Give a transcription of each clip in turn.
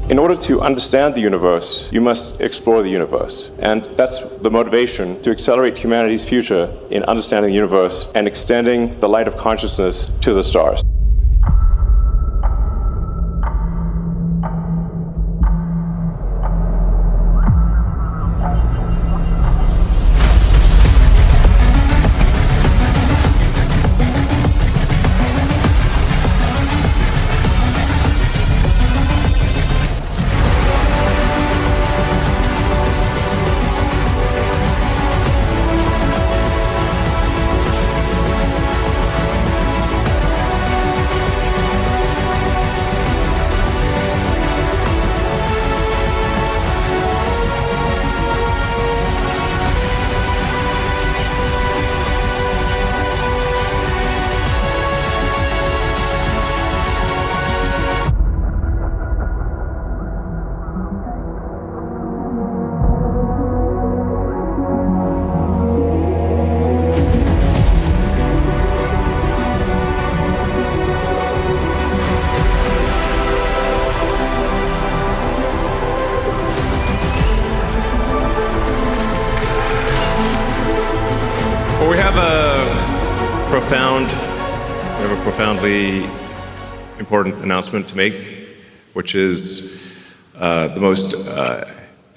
In order to understand the universe, you must explore the universe. And that's the motivation to accelerate humanity's future in understanding the universe and extending the light of consciousness to the stars. We have a profoundly important announcement to make, which is the most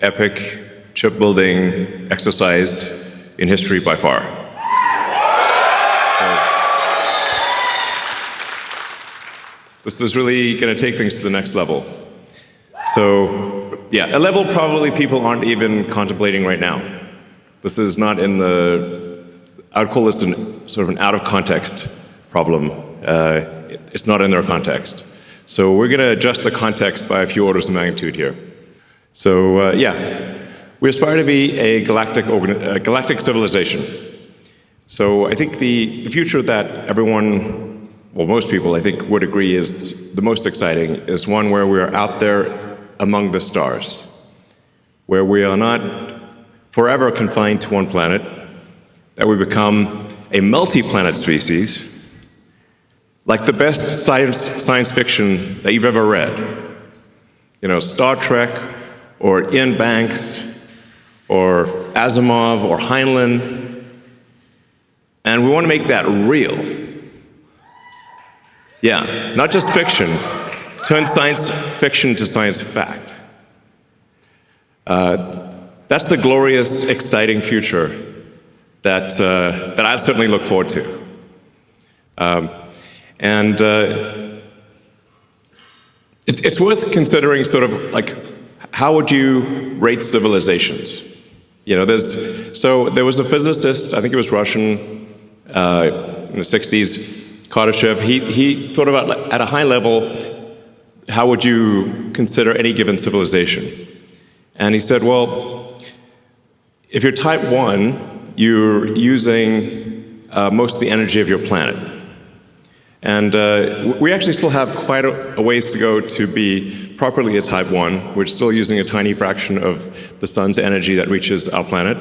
epic chip-building exercise in history by far. This is really going to take things to the next level. So, yeah, a level probably people aren't even contemplating right now. This is not in the, I would call this sort of an out-of-context problem. It's not in their context. So we're going to adjust the context by a few orders of magnitude here. So, yeah, we aspire to be a galactic civilization. So I think the future that everyone, well, most people, I think, would agree is the most exciting is one where we are out there among the stars, where we are not forever confined to one planet, that we become a multi-planet species, like the best science fiction that you've ever read. You know, Star Trek, or Ian Banks, or Asimov, or Heinlein. And we want to make that real. Yeah, not just fiction. Turn science fiction to science fact. That's the glorious, exciting future that I certainly look forward to. It's worth considering sort of like, how would you rate civilizations? You know, there was a physicist, I think he was Russian, in the 60s, Kardashev. He thought about, at a high level, how would you consider any given civilization? And he said, well, if you're type 1, you're using most of the energy of your planet. And we actually still have quite a ways to go to be properly a type 1. We're still using a tiny fraction of the sun's energy that reaches our planet.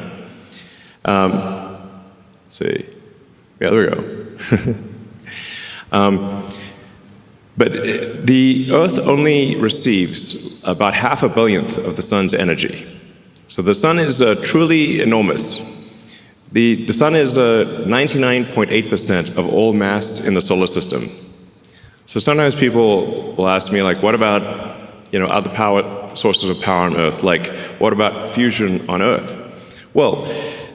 Let's see. Yeah, there we go. But the Earth only receives about 0.5 billionth of the sun's energy. So the sun is truly enormous. The sun is 99.8% of all mass in the solar system. So sometimes people will ask me, like, what about, you know, other power sources of power on Earth? Like, what about fusion on Earth? Well,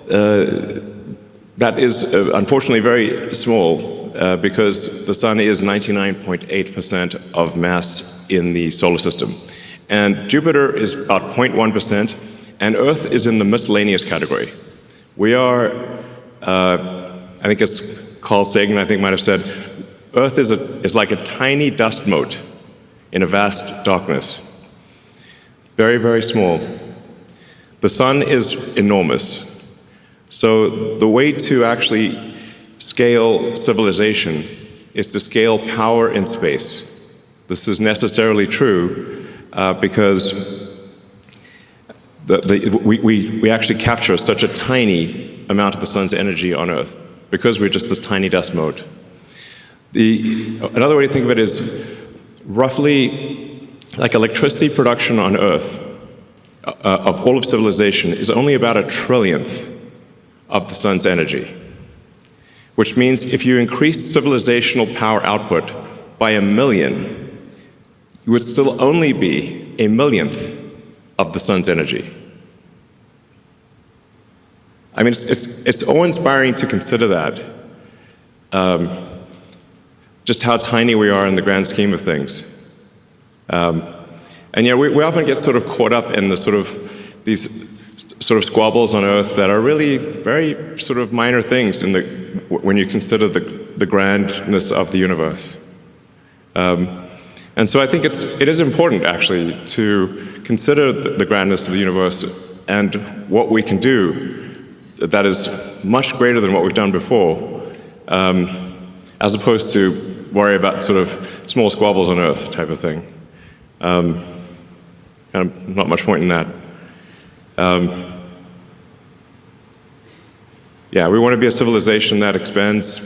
that is unfortunately very small because the sun is 99.8% of mass in the solar system. And Jupiter is about 0.1%, and Earth is in the miscellaneous category. We are, I think it's Carl Sagan, I think might have said, Earth is like a tiny dust mote in a vast darkness. Very, very small. The sun is enormous. So the way to actually scale civilization is to scale power in space. This is necessarily true because we actually capture such a tiny amount of the sun's energy on Earth because we're just this tiny dust mote. Another way to think of it is roughly like electricity production on Earth, of all of civilization, is only about 1/trillionth of the sun's energy. Which means if you increase civilizational power output by 1,000,000, you would still only be 1/1,000,000th of the sun's energy. I mean, it's awe-inspiring to consider that, just how tiny we are in the grand scheme of things. And yeah, we often get sort of caught up in these sort of squabbles on Earth that are really very sort of minor things when you consider the grandness of the universe. And so I think it is important, actually, to consider the grandness of the universe and what we can do that is much greater than what we've done before, as opposed to worry about sort of small squabbles on Earth type of thing. And not much point in that. Yeah, we want to be a civilization that expands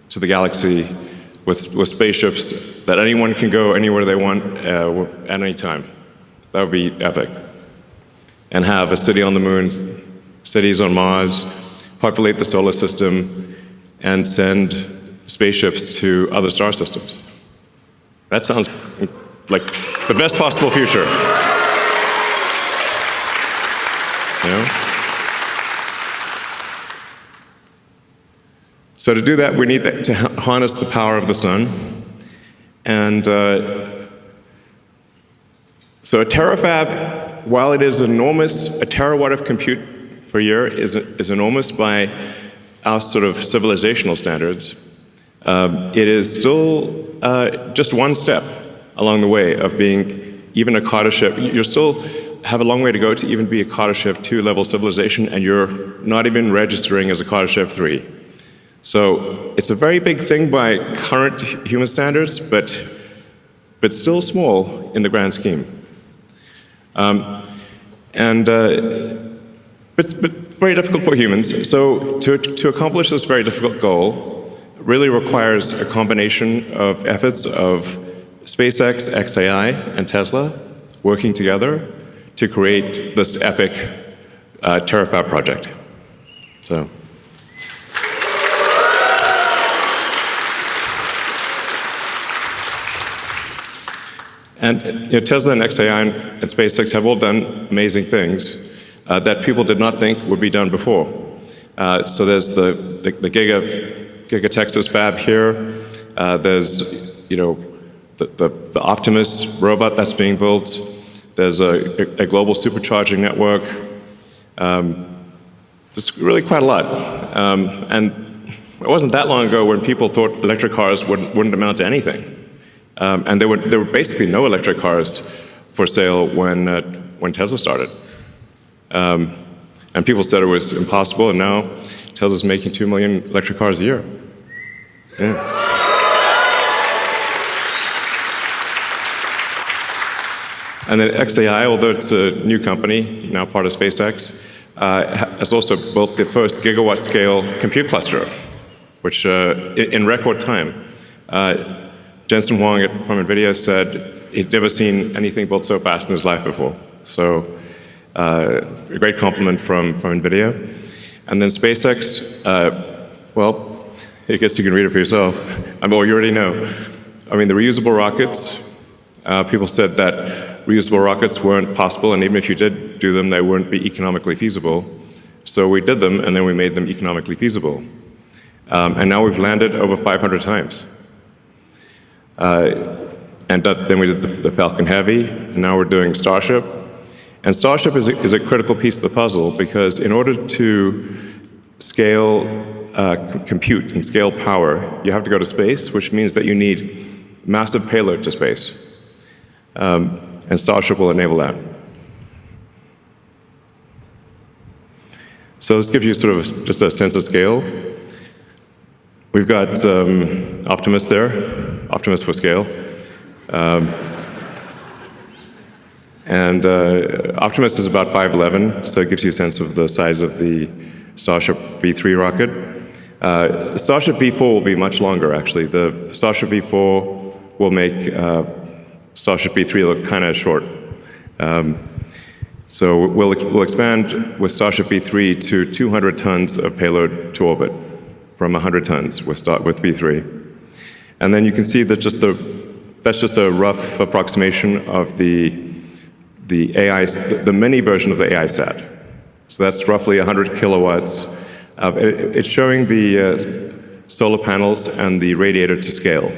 to the galaxy with spaceships that anyone can go anywhere they want at any time. That would be epic. And have a city on the moon, cities on Mars, populate the solar system, and send spaceships to other star systems. That sounds like the best possible future. You know? So to do that, we need to harness the power of the sun. And so a terafab, while it is enormous, a terawatt of compute per year is enormous by our sort of civilizational standards. It is still just one step along the way of being even a Carter ship. You still have a long way to go to even be a Carter ship 2 level civilization, and you're not even registering as a Carter ship 3. So it's a very big thing by current human standards, but still small in the grand scheme. But very difficult for humans. So to accomplish this very difficult goal really requires a combination of efforts of SpaceX, XAI, and Tesla working together to create this epic Terafab project. So. And Tesla and XAI and SpaceX have all done amazing things that people did not think would be done before. So there's the Giga Texas fab here. There's the Optimus robot that's being built. There's a global supercharging network. There's really quite a lot. And it wasn't that long ago when people thought electric cars wouldn't amount to anything. And there were basically no electric cars for sale when Tesla started. And people said it was impossible, and now Tesla's making 2 million electric cars a year. Yeah. And then XAI, although it's a new company, now part of SpaceX, has also built the first gigawatt-scale compute cluster, which in record time. Jensen Huang from NVIDIA said he'd never seen anything built so fast in his life before. So a great compliment from NVIDIA. And then SpaceX, well, I guess you can read it for yourself. Well, you already know. I mean, the reusable rockets, people said that reusable rockets weren't possible, and even if you did do them, they wouldn't be economically feasible. So we did them, and then we made them economically feasible. And now we've landed over 500 times. And then we did the Falcon Heavy, and now we're doing Starship. And Starship is a critical piece of the puzzle because in order to scale compute and scale power, you have to go to space, which means that you need massive payload to space. And Starship will enable that. So this gives you sort of just a sense of scale. We've got Optimus there, Optimus for scale. And Optimus is about 5'11", so it gives you a sense of the size of the Starship V3 rocket. Starship V4 will be much longer, actually. The Starship V4 will make Starship B3 look kind of short. So we'll expand with Starship B3 to 200 tons of payload to orbit from 100 tons with B3. And then you can see that that's just a rough approximation of the mini version of the AI sat. So that's roughly 100 kilowatts. It's showing the solar panels and the radiator to scale.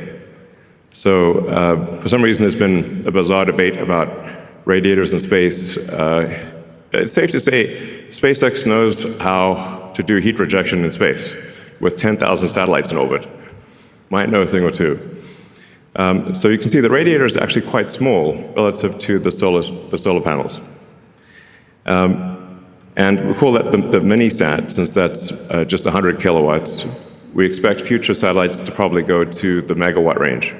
So for some reason, there's been a bizarre debate about radiators in space. It's safe to say SpaceX knows how to do heat rejection in space with 10,000 satellites in orbit. Might know a thing or two. So you can see the radiator is actually quite small relative to the solar panels. And we call that the mini-sat, since that's just 100 kilowatts. We expect future satellites to probably go to the megawatt range.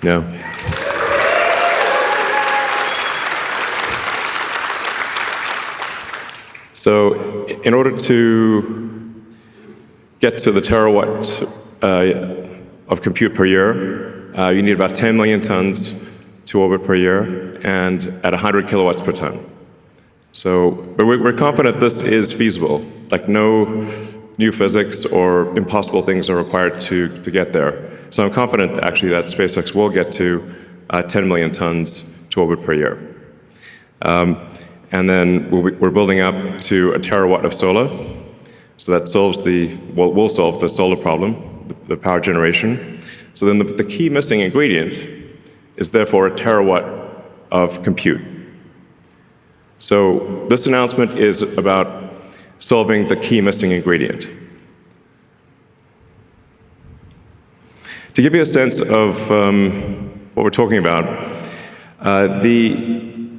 Yeah. So in order to get to the terawatt of compute per year, you need about 10 million tons to orbit per year, and at 100 kilowatts per ton. So but we're confident this is feasible. Like no new physics or impossible things are required to get there. So I'm confident actually that SpaceX will get to 10 million tons to orbit per year. And then we're building up to a terawatt of solar. So that will solve the solar problem, the power generation. So then the key missing ingredient is therefore a terawatt of compute. So this announcement is about solving the key missing ingredient. To give you a sense of what we're talking about, the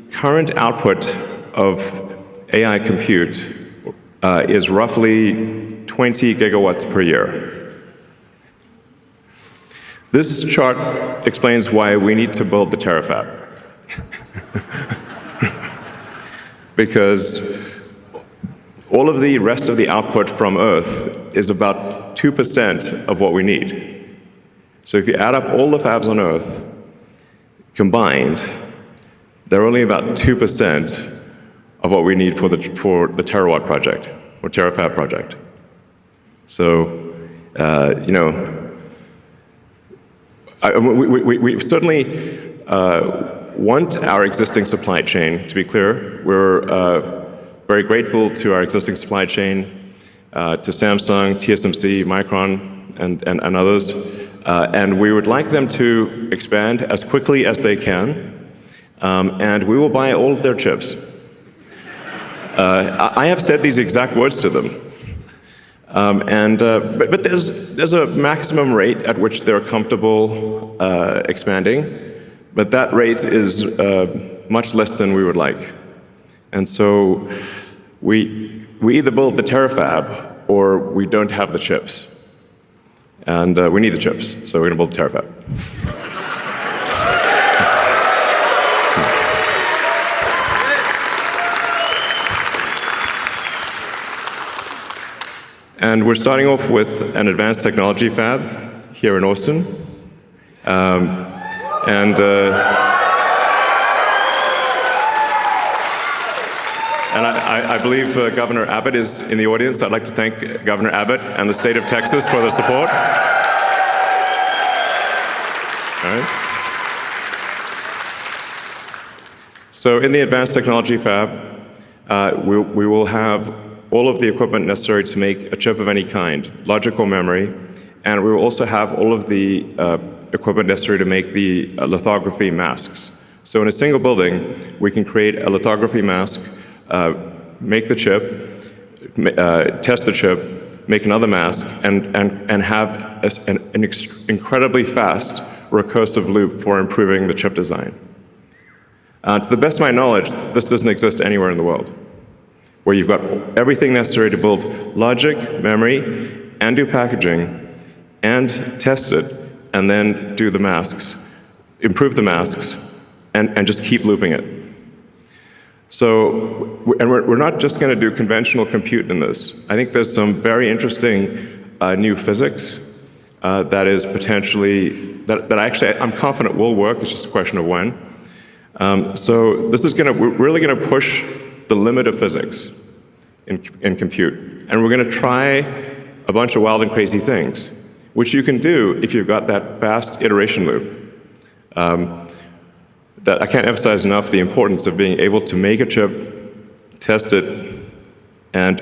current output of AI compute is roughly 20 gigawatts per year. This chart explains why we need to build the Terafab. Because all of the rest of the output from Earth is about 2% of what we need. So if you add up all the fabs on Earth combined, they're only about 2% of what we need for the terawatt project, or Terafab project. So, we certainly want our existing supply chain to be clear. We're very grateful to our existing supply chain, to Samsung, TSMC, Micron, and others. And we would like them to expand as quickly as they can, and we will buy all of their chips. I have said these exact words to them. But there's a maximum rate at which they're comfortable expanding, but that rate is much less than we would like. And so we either build the Terafab or we don't have the chips. And we need the chips, so we're going to build the Terafab. And we're starting off with an advanced technology fab here in Austin. And I believe Governor Abbott is in the audience. I'd like to thank Governor Abbott and the state of Texas for their support. All right. So in the advanced technology fab, we will have all of the equipment necessary to make a chip of any kind, logic or memory, and we will also have all of the equipment necessary to make the lithography masks. So in a single building, we can create a lithography mask, make the chip, test the chip, make another mask, and have an incredibly fast recursive loop for improving the chip design. To the best of my knowledge, this doesn't exist anywhere in the world, where you've got everything necessary to build logic, memory, and do packaging, and test it, and then do the masks, improve the masks, and just keep looping it. So, and we're not just going to do conventional compute in this. I think there's some very interesting new physics that is potentially, that actually I'm confident will work. It's just a question of when. So this is we're really going to push the limit of physics in compute. And we're going to try a bunch of wild and crazy things, which you can do if you've got that fast iteration loop. That I can't emphasize enough the importance of being able to make a chip, test it, and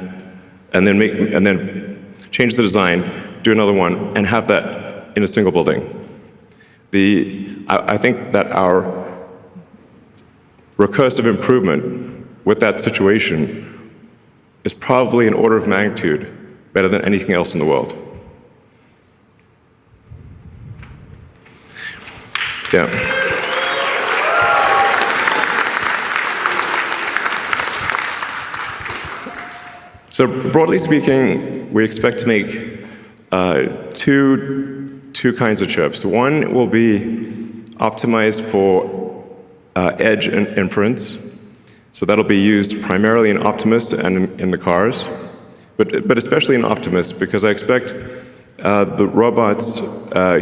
then change the design, do another one, and have that in a single building. I think that our recursive improvement with that situation is probably an order of magnitude better than anything else in the world. Yeah. So broadly speaking, we expect to make two kinds of chips. One will be optimized for edge and inference. So that'll be used primarily in Optimus and in the cars, but especially in Optimus, because I expect the robots,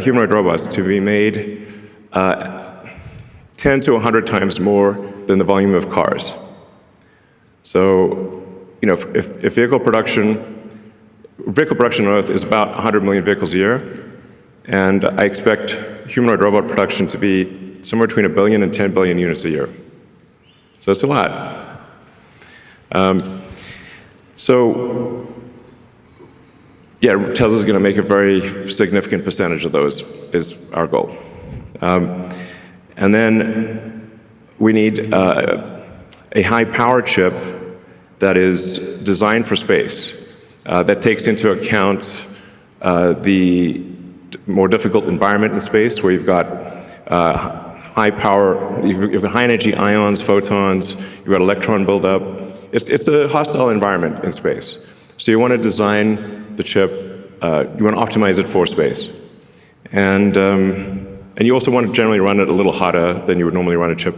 humanoid robots, to be made 10 to 100 times more than the volume of cars. So, you know, if vehicle production on Earth is about 100 million vehicles a year, and I expect humanoid robot production to be somewhere between 1 billion and 10 billion units a year. So it's a lot. So, yeah, Tesla's going to make a very significant percentage of those, is our goal. And then we need a high-power chip that is designed for space, that takes into account the more difficult environment in space, where you've got high power, you've got high energy ions, photons, you've got electron buildup. It's a hostile environment in space. So you want to design the chip, you want to optimize it for space. And you also want to generally run it a little hotter than you would normally run a chip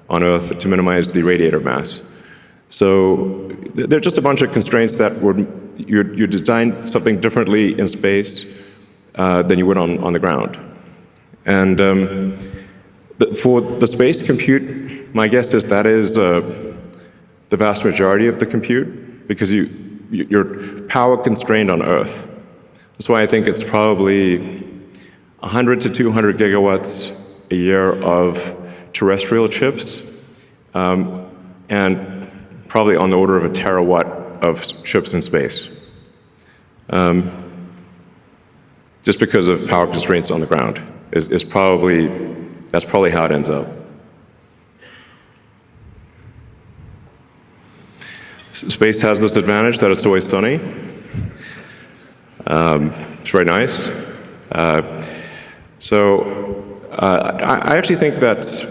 on Earth to minimize the radiator mass. So there are just a bunch of constraints that you design something differently in space than you would on the ground. And for the space compute, my guess is that is the vast majority of the compute, because you're power constrained on Earth. That's why I think it's probably 100 to 200 gigawatts a year of terrestrial chips, and probably on the order of a terawatt of chips in space. Just because of power constraints on the ground that's probably how it ends up. Space has this advantage that it's always sunny. It's very nice. I actually think that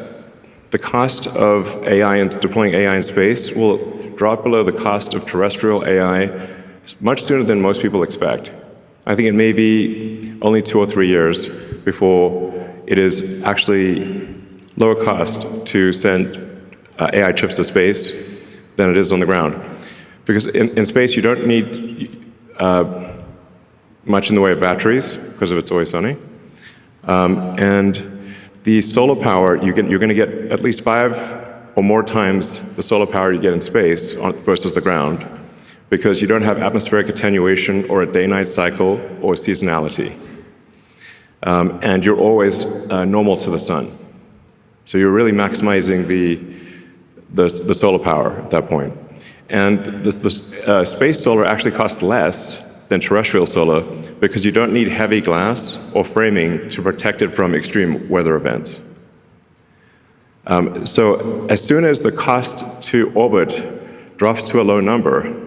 the cost of AI and deploying AI in space will drop below the cost of terrestrial AI much sooner than most people expect. I think it may be only 2 or 3 years before it is actually lower cost to send AI chips to space than it is on the ground. Because in space, you don't need much in the way of batteries, because of it's always sunny. And the solar power, you're going to get at least 5 or more times the solar power you get in space versus the ground, because you don't have atmospheric attenuation or a day-night cycle or seasonality. And you're always normal to the sun. So you're really maximizing the solar power at that point. And the space solar actually costs less than terrestrial solar, because you don't need heavy glass or framing to protect it from extreme weather events. So as soon as the cost to orbit drops to a low number,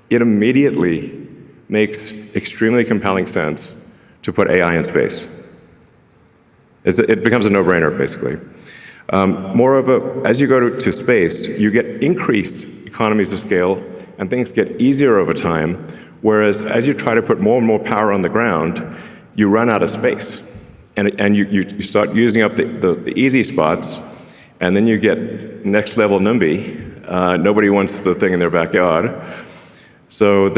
it immediately makes extremely compelling sense to put AI in space. It becomes a no-brainer, basically. Moreover, as you go to space, you get increased economies of scale, and things get easier over time. Whereas as you try to put more and more power on the ground, you run out of space. And you start using up the easy spots, and then you get next level NIMBY. Nobody wants the thing in their backyard. So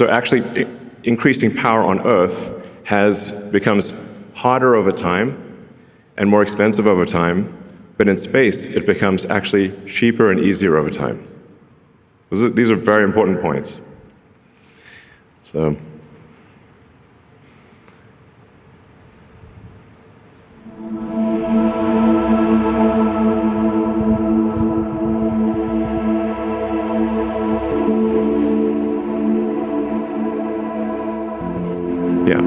actually increasing power on Earth becomes harder over time and more expensive over time, but in space it becomes actually cheaper and easier over time. These are very important points. So. Yeah.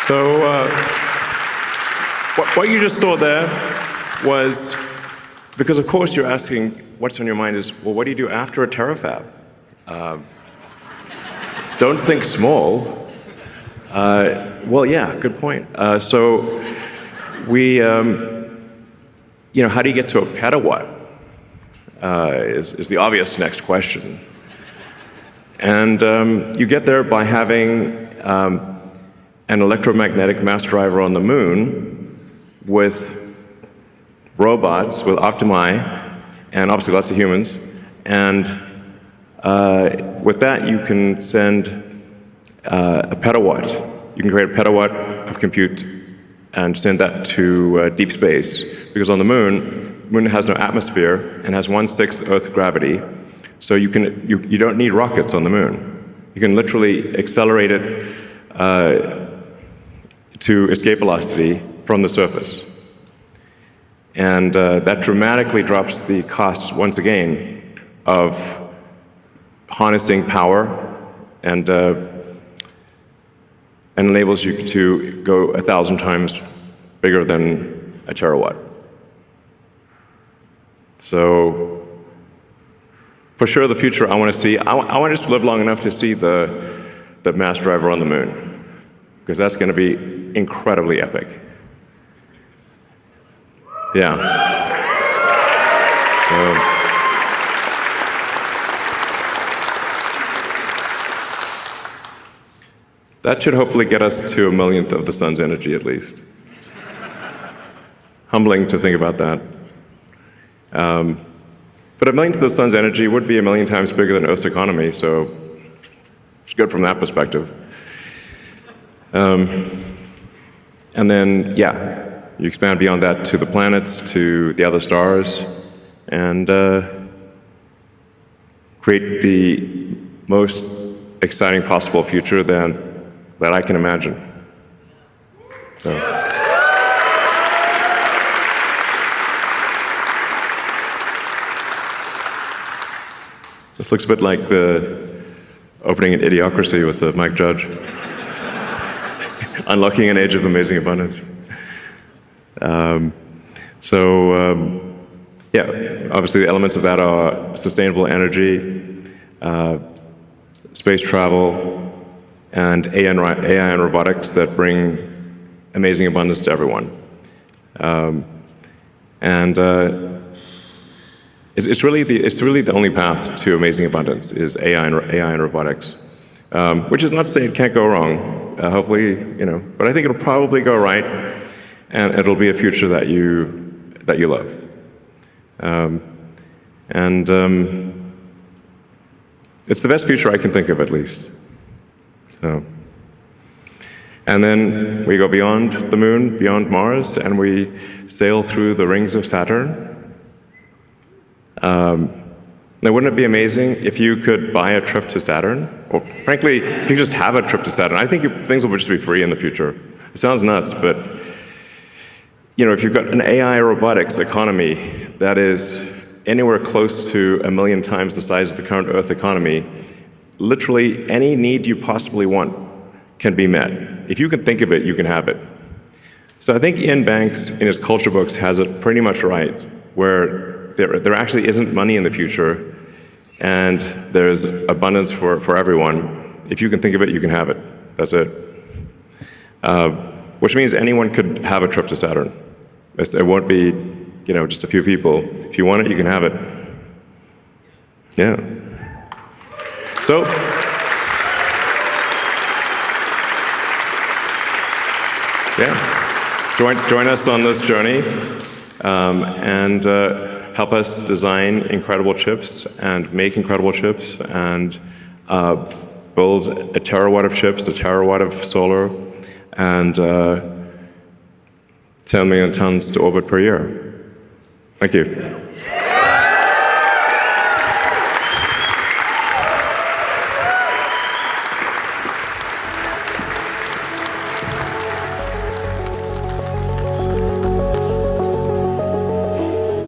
So what you just saw there was, because of course you're asking what's on your mind is, well, what do you do after a terafab? Don't think small. Well, yeah, good point. So we, how do you get to a petawatt is the obvious next question. And you get there by having an electromagnetic mass driver on the moon with robots, with Optimi, and obviously lots of humans. And with that, you can send a petawatt. You can create a petawatt of compute and send that to deep space. Because on the moon has no atmosphere and has 1/6 Earth gravity. So you don't need rockets on the moon. You can literally accelerate it to escape velocity from the surface. And that dramatically drops the costs, once again, of harnessing power and enables you to go 1,000 times bigger than a terawatt. So for sure, the future I want to see, I want us to live long enough to see the mass driver on the moon, because that's going to be incredibly epic. Yeah. That should hopefully get us to 1/millionth of the sun's energy at least. Humbling to think about that. But 1/millionth of the sun's energy would be 1,000,000 times bigger than Earth's economy, so it's good from that perspective. And then, yeah, you expand beyond that to the planets, to the other stars, and create the most exciting possible future that I can imagine. So. This looks a bit like the opening in Idiocracy with Mike Judge. Unlocking an age of amazing abundance. Yeah, obviously the elements of that are sustainable energy, space travel, and AI and robotics that bring amazing abundance to everyone. And it's really the only path to amazing abundance is AI and robotics. Which is not to say it can't go wrong. Hopefully, but I think it'll probably go right, and it'll be a future that you love. It's the best future I can think of, at least. And then we go beyond the moon, beyond Mars, and we sail through the rings of Saturn. Now, wouldn't it be amazing if you could buy a trip to Saturn? Or frankly, if you just have a trip to Saturn, I think things will just be free in the future. It sounds nuts, but if you've got an AI robotics economy that is anywhere close to 1 million times the size of the current Earth economy, literally any need you possibly want can be met. If you can think of it, you can have it. So I think Ian Banks, in his culture books, has it pretty much right, where there actually isn't money in the future, and there's abundance for everyone. If you can think of it, you can have it. That's it. Which means anyone could have a trip to Saturn. It won't be, just a few people. If you want it, you can have it. Yeah. So, yeah, join us on this journey, and help us design incredible chips and make incredible chips and build a terawatt of chips, a terawatt of solar, and 10 million tons to orbit per year. Thank you.